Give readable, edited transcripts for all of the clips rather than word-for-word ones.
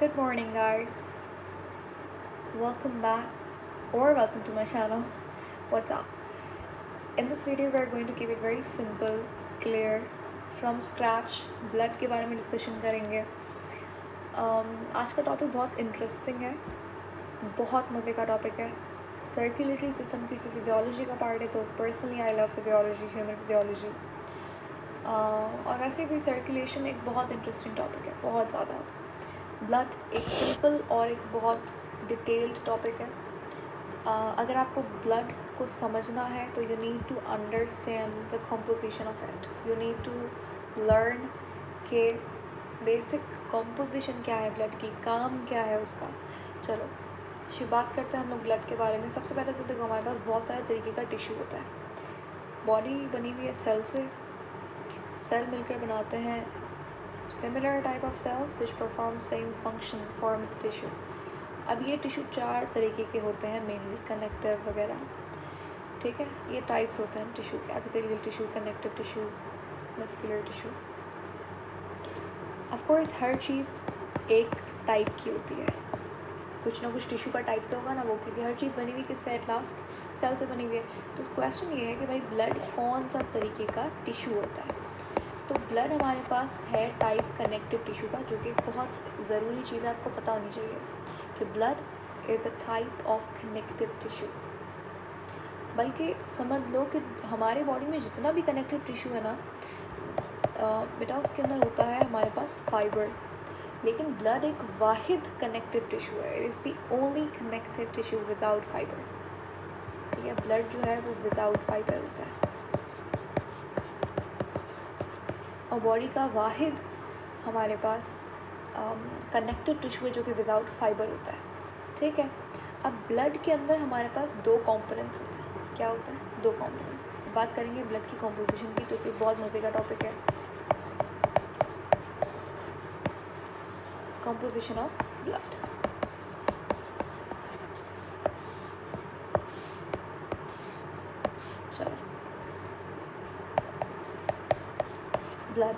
Good morning, guys. Welcome back or welcome to my channel. What's up? In this video, we are going to keep it very simple, clear, from scratch. Blood के बारे में discussion करेंगे. आज का topic बहुत interesting है, बहुत मज़े का टॉपिक है. सर्कुलेटरी सिस्टम क्योंकि फिजियोलॉजी का पार्ट है, तो personally I love physiology, human physiology. और वैसे भी सर्कुलेशन एक बहुत इंटरेस्टिंग टॉपिक है, बहुत ज़्यादा. ब्लड एक सिंपल और एक बहुत डिटेल्ड टॉपिक है. अगर आपको ब्लड को समझना है तो you need to understand the composition of it. You need to learn के बेसिक कॉम्पोजिशन क्या है ब्लड की, काम क्या है उसका. चलो बात करते हैं हम लोग ब्लड के बारे में. सबसे पहले तो देखो, हमारे पास बहुत सारे तरीके का टिश्यू होता है. बॉडी बनी हुई है सेल से. सेल मिलकर बनाते हैं similar type of cells which perform same function forms tissue. अब ये टिश्यू 4 तरीके के होते हैं, मेनली कनेक्टिव वगैरह. ठीक है, ये टाइप्स होते हैं टिश्यू के: epithelial tissue, connective tissue, muscular tissue. Of course हर चीज़ एक टाइप की होती है. कुछ ना कुछ टिश्यू का टाइप तो होगा ना वो, क्योंकि हर चीज़ बनी हुई किससे, एट लास्ट सेल से बनी हुई है. तो क्वेश्चन ये है कि भाई ब्लड कौन सा तरीके का टिश्यू होता है. तो ब्लड हमारे पास है टाइप कनेक्टिव टिश्यू का, जो कि बहुत ज़रूरी चीज़ है, आपको पता होनी चाहिए कि blood is a type of connective tissue. बल्कि समझ लो कि हमारे बॉडी में जितना भी कनेक्टिव टिश्यू है ना बेटा, उसके अंदर होता है हमारे पास फाइबर. लेकिन ब्लड एक वाहिद कनेक्टिव टिश्यू है. It is the only connective tissue without fibre. ठीक है, ब्लड जो है वो विदाउट फाइबर होता है. और बॉडी का वाहिद हमारे पास कनेक्टिव टिश्यू है जो कि विदाउट फाइबर होता है. ठीक है, अब ब्लड के अंदर हमारे पास 2 कंपोनेंट्स होते हैं. क्या होता है? 2 कंपोनेंट्स. बात करेंगे ब्लड की कंपोजिशन की, जो कि बहुत मज़े का टॉपिक है. Composition of blood. चलो, ब्लड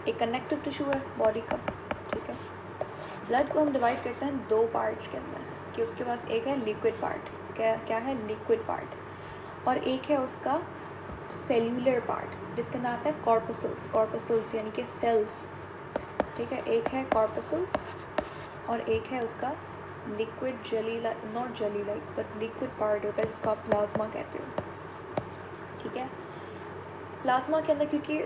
एक कनेक्टिव टिश्यू है बॉडी का. ठीक है, ब्लड को हम डिवाइड करते हैं 2 पार्ट्स के अंदर, कि उसके पास एक है लिक्विड पार्ट. क्या है? Liquid part. और एक है उसका सेल्यूलर पार्ट, जिसके अंदर आता है कॉर्पसल्स. कॉर्पसल्स यानी कि सेल्स. ठीक है, एक है कॉर्पसल्स और एक है उसका liquid jelly, not jelly like but liquid part होता है, जिसको आप प्लाज्मा कहते हो. ठीक है, प्लाज्मा के अंदर क्योंकि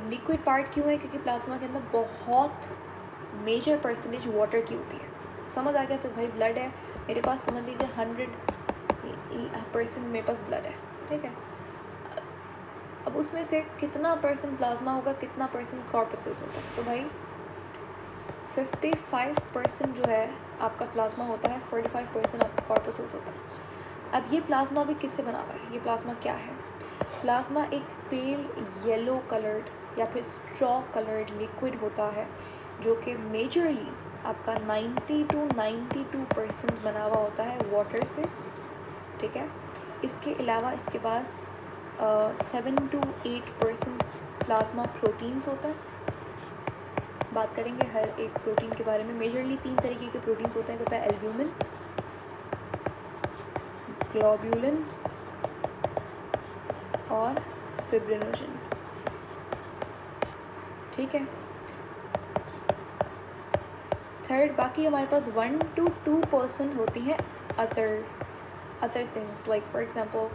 लिक्विड पार्ट क्यों है? क्योंकि प्लाज्मा के अंदर बहुत मेजर परसेंटेज वाटर की होती है. समझ आ गया? तो भाई ब्लड है मेरे पास, समझ लीजिए 100% मेरे पास ब्लड है. ठीक है, अब उसमें से कितना परसेंट प्लाज्मा होगा, कितना परसेंट कॉर्पसल्स होता है? तो भाई 55% जो है आपका प्लाज्मा होता है, 45% आपका कॉर्पसल्स होता है. अब ये प्लाज्मा भी किससे बना हुआ है? ये प्लाज्मा क्या है? प्लाज्मा एक पेल येलो कलर्ड या फिर स्ट्रॉ कलर्ड लिक्विड होता है, जो कि मेजरली आपका 90 to 92% बना हुआ होता है वाटर से. ठीक है, इसके अलावा इसके पास 7 to 8% प्लाज्मा प्रोटीन्स होता है. बात करेंगे हर एक प्रोटीन के बारे में. मेजरली 3 तरीके के प्रोटीन्स होते हैं. होता है एल्ब्यूमिन, ग्लोब्यूलिन और फिब्रिनोजन. ठीक है, थर्ड बाकी हमारे पास 1 to 2% होती हैं other things. Like for example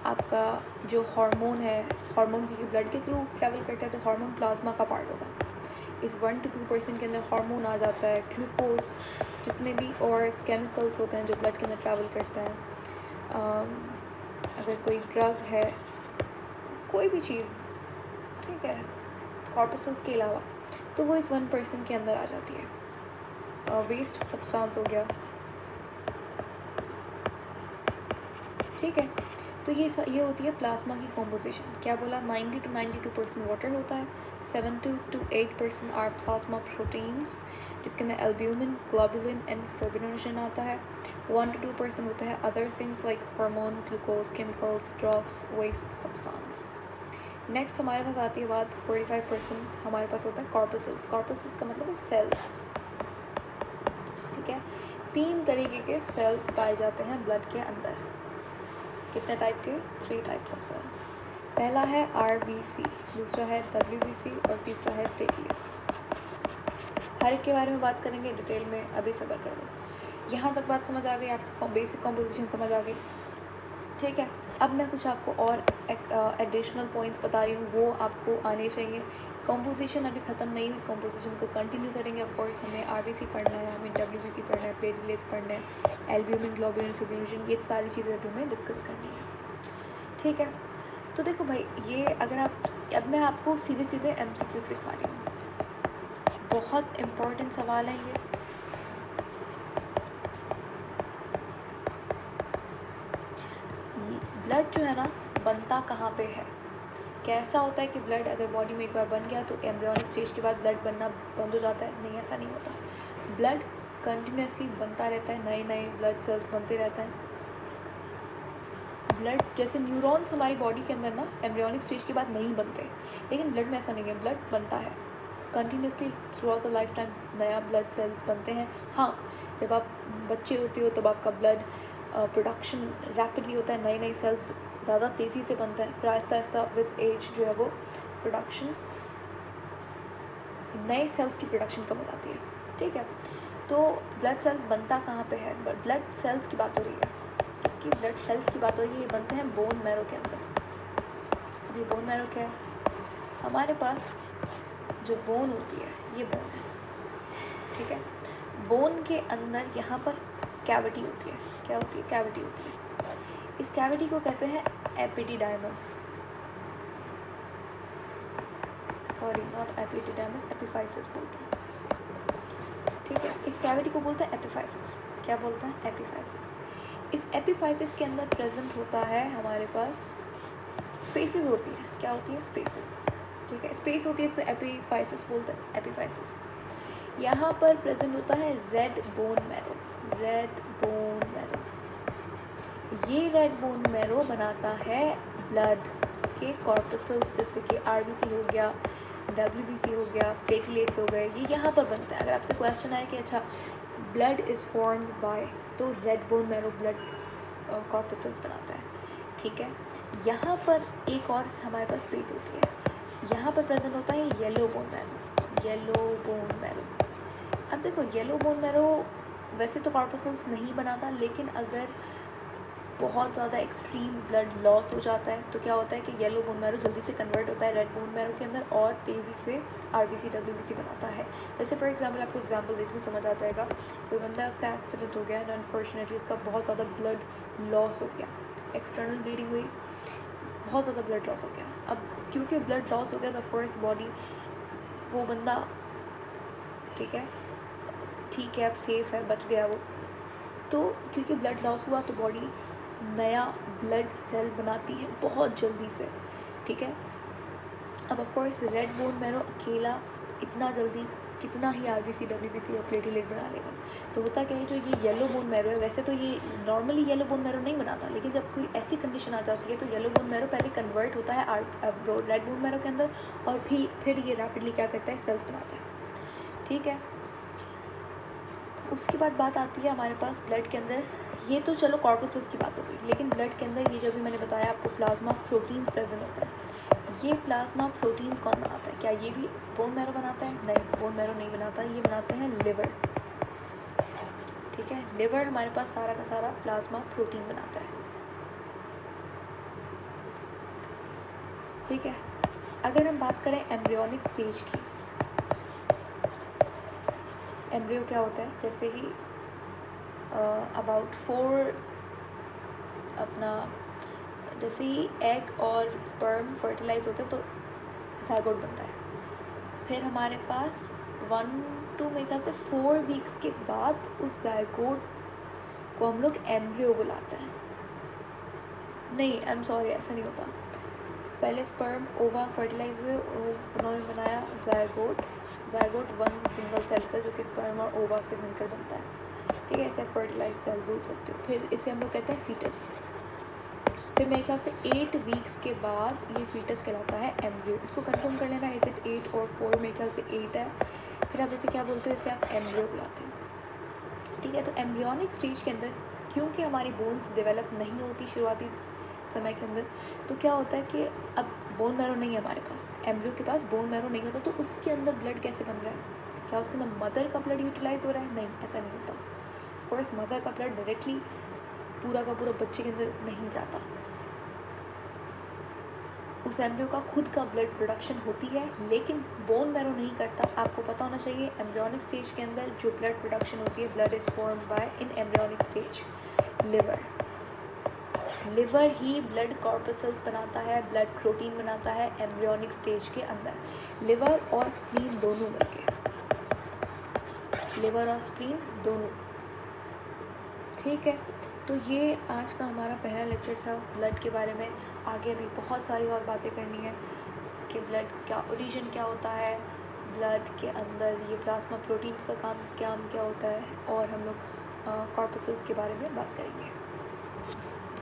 आपका जो हार्मोन है, हार्मोन क्योंकि ब्लड के थ्रू ट्रैवल करता है, तो हार्मोन प्लाज्मा का पार्ट होगा. इस 1 to 2% के अंदर हार्मोन आ जाता है, ग्लूकोज, जितने भी और केमिकल्स होते हैं जो ब्लड के अंदर ट्रैवल करता है. अगर कोई ड्रग है, कोई भी चीज़, ठीक है, कॉर्पसल्स के अलावा, तो वो इस 1% के अंदर आ जाती है. वेस्ट सब्सटेंस हो गया. ठीक है, तो ये होती है प्लाज्मा की कॉम्पोजिशन. क्या बोला? 90 to 92% वाटर होता है, 7 to 8% आर प्लाज्मा प्रोटीन्स, जिसके अंदर एल्ब्यूमिन, ग्लोबुलिन एंड फिब्रिनोजन आता है. 1 to 2% होता है other things like hormone, glucose, chemicals, drugs, waste substance. Next हमारे पास आती है बात 45% हमारे पास होता है कॉर्पसल्स. कॉर्पसल्स का मतलब है सेल्स. है, 3 तरीके के सेल्स पाए जाते हैं ब्लड के अंदर। कितने टाइप के? 3 टाइप्स ऑफ सेल। पहला है RBC, दूसरा है WBC और तीसरा है प्लेटलेट्स। हर एक के बारे में बात करेंगे डिटेल में, अभी सब्र कर लो। यहाँ तक बात समझ आ गई आपको, बेसिक कॉम्पोजिशन समझ आ गई, ठीक है। अब मैं कुछ आपको और एडिशनल पॉइंट्स बता रही हूँ, वो आपको आने चाहिए। कॉम्पोजिशन अभी ख़त्म नहीं हुई, कॉम्पोजिशन को कंटिन्यू करेंगे। ऑफ कोर्स हमें RBC पढ़ना है, हमें WBC पढ़ना है, प्लेटलेट्स पढ़ना है, एल्ब्यूमिन, ग्लोबुलिन, फिब्रिनोजन, ये सारी चीज़ें अभी हमें डिस्कस करनी है, ठीक है। तो देखो भाई, ये अगर आप, अब मैं आपको सीधे सीधे MCQs लिखवा रही हूँ, बहुत इम्पोर्टेंट सवाल है ये। ब्लड जो है ना, बनता कहाँ पे है? कैसा होता है कि ब्लड अगर बॉडी में एक बार बन गया तो एम्ब्रियोनिक स्टेज के बाद ब्लड बनना बंद हो जाता है? नहीं, ऐसा नहीं होता। ब्लड कंटिन्यूसली बनता रहता है, नए नए ब्लड सेल्स बनते रहते हैं। ब्लड जैसे न्यूरॉन्स हमारी बॉडी के अंदर ना एम्ब्रियोनिक स्टेज के बाद नहीं बनते, लेकिन ब्लड में ऐसा नहीं है, ब्लड बनता है continuously through out the life time, नया ब्लड सेल्स बनते हैं। हाँ, जब आप बच्चे होते हो तब आपका ब्लड प्रोडक्शन रैपिडली होता है, नए नए सेल्स ज़्यादा तेज़ी से बनता है, फिर आहिस्ता आहिस्ता विद एज जो है वो प्रोडक्शन, नए सेल्स की प्रोडक्शन कम हो जाती है, ठीक है। तो ब्लड सेल्स बनता कहाँ पे है? ब्लड सेल्स की बात हो रही है, इसकी ब्लड सेल्स की बात हो रही है, ये बनते हैं बोन मैरो के अंदर। अब ये बोन मैरो क्या है? हमारे पास जो बोन होती है, ये बोन है, ठीक है। बोन के अंदर यहाँ पर कैविटी होती है। क्या होती है? कैविटी होती है। इस कैविटी को कहते हैं epididymis, sorry not epididymis, epiphysis बोलते हैं, ठीक है। इस कैविटी को बोलते हैं एपिफाइसिस। क्या बोलते हैं? एपिफाइसिस। इस एपिफाइसिस के अंदर प्रेजेंट होता है हमारे पास स्पेसेस होती है। क्या होती है? स्पेसेस, ठीक है। स्पेस होती है, इसको एपिफाइसिस बोलते हैं, एपिफाइसिस। यहाँ पर प्रेजेंट होता है red bone marrow, red bone marrow. ये रेड बोन मैरो बनाता है ब्लड के कॉर्पसल्स, जैसे कि RBC हो गया, WBC हो गया, प्लेटलेट्स हो गए, ये यहाँ पर बनता है। अगर आपसे क्वेश्चन आए कि अच्छा ब्लड इज़ फॉर्म्ड बाय, तो red bone marrow blood corpuscles बनाता है, ठीक है। यहाँ पर एक और हमारे पास स्पेस होती है, यहाँ पर प्रेजेंट होता है yellow bone marrow, yellow bone marrow. अब देखो, येलो बोन मैरो वैसे तो कॉर्पसल्स नहीं बनाता, लेकिन अगर बहुत ज़्यादा एक्सट्रीम ब्लड लॉस हो जाता है तो क्या होता है कि येलो बोन मैरो जल्दी से कन्वर्ट होता है रेड बोन मैरो के अंदर और तेज़ी से RBC WBC बनाता है। जैसे फॉर एग्जांपल, आपको एग्जांपल देती हूँ, समझ आ जाएगा। कोई बंदा है, उसका एक्सीडेंट हो गया एंड अनफॉर्चुनेटली उसका बहुत ज़्यादा ब्लड लॉस हो गया, एक्सटर्नल ब्लीडिंग हुई, बहुत ज़्यादा ब्लड लॉस हो गया। अब क्योंकि ब्लड लॉस हो गया तो ऑफकोर्स बॉडी, वो बंदा ठीक है, अब सेफ़ है, बच गया वो। तो क्योंकि ब्लड लॉस हुआ तो बॉडी नया ब्लड सेल बनाती है बहुत जल्दी से, ठीक है। अब of course red bone marrow अकेला इतना जल्दी कितना ही RBC WBC या प्लेटलेट बना लेगा। तो होता क्या है, जो ये येलो बोन मैरो है, वैसे तो ये नॉर्मली येलो बोन मैरो नहीं बनाता, लेकिन जब कोई ऐसी कंडीशन आ जाती है तो येलो बोन मैरो पहले कन्वर्ट होता है रेड बोन मैरो के अंदर, और फिर ये रैपिडली क्या करता है, सेल्स बनाता है, ठीक है। उसके बाद बात आती है हमारे पास ब्लड के अंदर, ये तो चलो कॉर्पसल्स की बात हो गई, लेकिन ब्लड के अंदर ये जो भी मैंने बताया आपको प्लाज्मा प्रोटीन प्रेजेंट होता है। ये प्लाज्मा प्रोटीन्स कौन बनाता है? क्या ये भी बोन मैरो बनाता है? नहीं, बोन मैरो नहीं बनाता, ये बनाते हैं लिवर, ठीक है। लिवर हमारे पास सारा का सारा प्लाज्मा प्रोटीन बनाता है, ठीक है। अगर हम बात करें एम्ब्रियोनिक स्टेज की, एम्ब्रियो क्या होता है, जैसे ही अबाउट 4 अपना, जैसे ही एग और स्पर्म फर्टिलाइज होते हैं तो ज़ायगोट बनता है। फिर हमारे पास 1 to मेरे ख्याल से 4 वीक्स के बाद उस ज़ायगोट को हम लोग एम्ब्रियो बुलाते हैं। नहीं, आई एम सॉरी, ऐसा नहीं होता। पहले स्पर्म ओवा फर्टिलाइज हुए, उन्होंने बनाया ज़ायगोट। ज़ायगोट 1 सिंगल सेल होता है जो कि स्पर्म और ओवा से मिलकर बनता है, ठीक है। इसे फर्टिलाइज सेल बोल सकते हो। फिर इसे हम लोग कहते हैं फीटस। फिर मेरे ख्याल से 8 वीक्स के बाद ये फीटस कहलाता है एम्ब्रियो। इसको कंफर्म कर लेना, इज इट 8 और 4? मेरे ख्याल से 8 है। फिर आप इसे क्या बोलते हो, इसे आप एम्ब्रियो बुलाते हैं, ठीक ठीक है। तो एम्ब्रियोनिक स्टेज के अंदर क्योंकि हमारी बोन्स डेवलप नहीं होती शुरुआती समय के अंदर, तो क्या होता है कि अब बोन मैरो नहीं है हमारे पास, एम्ब्रियो के पास बोन मैरो नहीं होता, तो उसके अंदर ब्लड कैसे बन रहा है? क्या उसके अंदर मदर का ब्लड यूटिलाइज हो रहा है? नहीं, ऐसा नहीं होता। ऑफकोर्स मदर का ब्लड डायरेक्टली पूरा का पूरा बच्चे के अंदर नहीं जाता, उस एम्ब्रियो का खुद का ब्लड प्रोडक्शन होती है, लेकिन बोन मैरो नहीं करता। आपको पता होना चाहिए एम्ब्रियोनिक स्टेज के अंदर जो ब्लड प्रोडक्शन होती है, blood is formed by in embryonic stage liver. Liver he blood corpuscles बनाता है, ब्लड प्रोटीन बनाता है एम्ब्रियोनिक स्टेज के अंदर। लिवर और स्प्लीन दोनों मिलके, लिवर और स्प्लीन दोनों, ठीक है। तो ये आज का हमारा पहला लेक्चर था ब्लड के बारे में। आगे अभी बहुत सारी और बातें करनी है कि ब्लड का ओरिजिन क्या होता है, ब्लड के अंदर ये प्लाज्मा प्रोटीन्स का काम क्या होता है, और हम लोग कॉर्पसल्स के बारे में बात करेंगे।